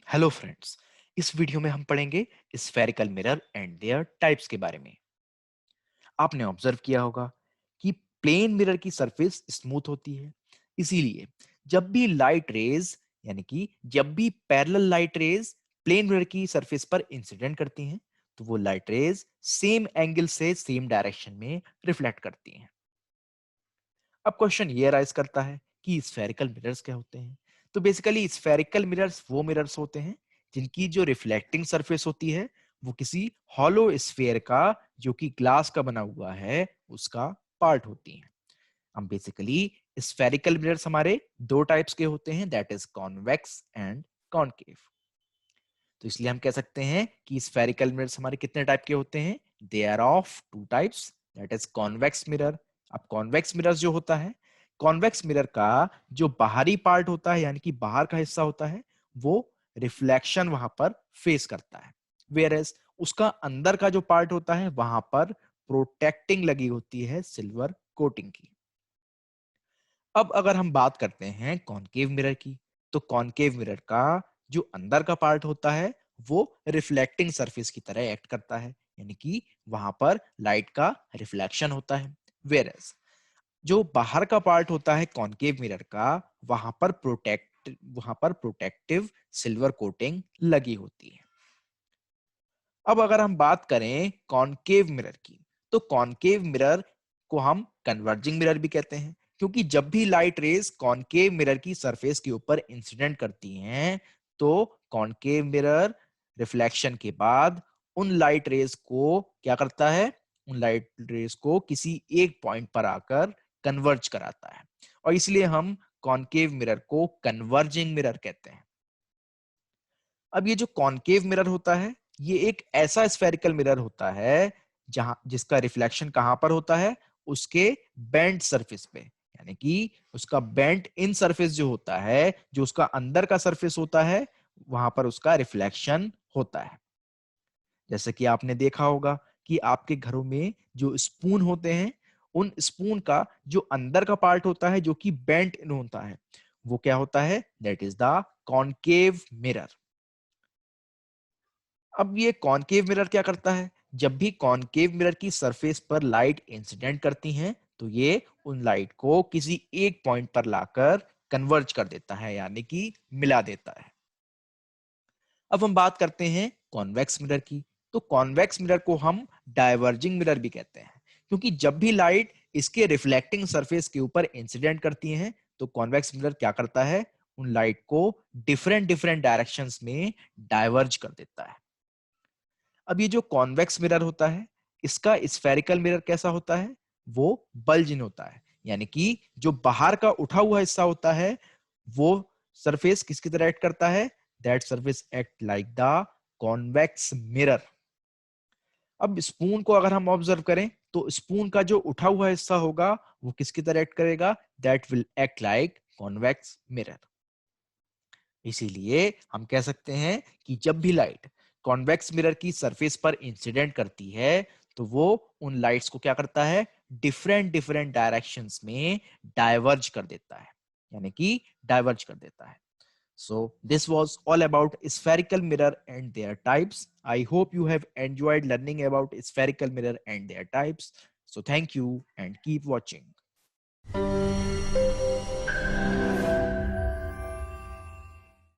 Hello friends. इस video में हम पढ़ेंगे spherical mirror and there types के बारे में। आपने ऑब्जर्व किया होगा कि प्लेन मिरर की सरफेस स्मूथ होती है, इसीलिए जब भी लाइट रेज यानी कि जब भी parallel light rays plane mirror की सरफेस पर इंसिडेंट करती हैं, तो वो लाइट रेज सेम एंगल से सेम डायरेक्शन में रिफ्लेक्ट करती हैं। अब क्वेश्चन ये राइज करता है कि स्फेरिकल मिरर्स क्या होते हैं। तो बेसिकली स्फेरिकल मिरर्स वो मिरर्स होते हैं जिनकी जो रिफ्लेक्टिंग सरफेस होती है वो किसी हॉलो स्फीयर का, जो कि ग्लास का बना हुआ है, उसका पार्ट होती है। हम बेसिकली स्फेरिकल मिरर्स हमारे दो टाइप्स के होते हैं, that is convex and concave. तो इसलिए हम कह सकते हैं कि स्फेरिकल मिरर्स हमारे कितने टाइप के होते हैं, they are of two types, that is convex mirror. अब कॉन्वेक्स मिरर जो होता है, कॉन्वेक्स मिरर का जो बाहरी पार्ट होता है यानी कि बाहर का हिस्सा होता है, वो रिफ्लेक्शन वहां पर फेस करता है, वेयर एज उसका अंदर का जो पार्ट होता है वहां पर प्रोटेक्टिंग लगी होती है सिल्वर कोटिंग की। अब अगर हम बात करते हैं कॉनकेव मिरर की, तो कॉनकेव मिरर का जो अंदर का पार्ट होता है वो रिफ्लेक्टिंग सरफेस की तरह एक्ट करता है, यानी कि वहां पर लाइट का रिफ्लेक्शन होता है। वेयरएज जो बाहर का पार्ट होता है कॉनकेव मिरर का, वहां पर प्रोटेक्टिव सिल्वर कोटिंग लगी होती है। अब अगर हम बात करें कॉनकेव मिरर की, तो कॉनकेव मिरर को हम कन्वर्जिंग मिरर भी कहते हैं, क्योंकि जब भी लाइट रेज कॉनकेव मिरर की सरफेस के ऊपर इंसिडेंट करती हैं, तो कॉनकेव मिरर रिफ्लेक्शन के बाद उन लाइट रेज को क्या करता है, उन लाइट रेज को किसी एक पॉइंट पर आकर कन्वर्ज कराता है, और इसलिए हम कॉनकेव मिरर को कन्वर्जिंग मिरर कहते हैं। अब ये जो कॉनकेव मिरर होता है, ये एक ऐसा स्फेरिकल मिरर होता है जहां जिसका रिफ्लेक्शन कहां पर होता है, उसके बेंट सरफेस पे, यानी कि उसका बेंट इन सरफेस जो होता है, जो उसका अंदर का सरफेस होता है, वहां पर उसका रिफ्लेक्शन होता है। जैसे कि आपने देखा होगा कि आपके घरों में जो स्पून होते हैं, उन स्पून का जो अंदर का पार्ट होता है जो कि बेंट इन होता है, वो क्या होता है, that is the concave mirror. अब ये कॉनकेव मिरर क्या करता है, जब भी कॉनकेव मिरर की सरफेस पर लाइट इंसिडेंट करती हैं, तो ये उन लाइट को किसी एक पॉइंट पर लाकर कन्वर्ज कर देता है, यानी कि मिला देता है। अब हम बात करते हैं कॉन्वेक्स मिरर की। तो कॉन्वेक्स मिरर को हम डायवर्जिंग मिरर भी कहते हैं, क्योंकि जब भी लाइट इसके रिफ्लेक्टिंग सरफेस के ऊपर इंसिडेंट करती हैं, तो कॉन्वेक्स मिरर क्या करता है, उन लाइट को डिफरेंट डिफरेंट डायरेक्शंस में डाइवर्ज कर देता है। अब ये जो कॉन्वेक्स मिरर होता है, इसका स्फेरिकल मिरर कैसा होता है, वो बल्ज इन होता है, यानी कि जो बाहर का उठा हुआ हिस्सा होता है, वो सरफेस किसकी तरह एक्ट करता है, that surface act like the convex mirror. अब स्पून को अगर हम ऑब्जर्व करें, तो स्पून का जो उठा हुआ हिस्सा होगा वो किसकी तरह एक्ट करेगा, that will act like convex mirror. इसीलिए हम कह सकते हैं कि जब भी लाइट कॉन्वेक्स मिरर की सरफेस पर इंसिडेंट करती है, तो वो उन लाइट्स को क्या करता है, डिफरेंट डिफरेंट डायरेक्शंस में डाइवर्ज कर देता है, यानी कि डाइवर्ज कर देता है। So this was all about spherical mirror and their types. I hope you have enjoyed learning about spherical mirror and their types. So thank you and keep watching.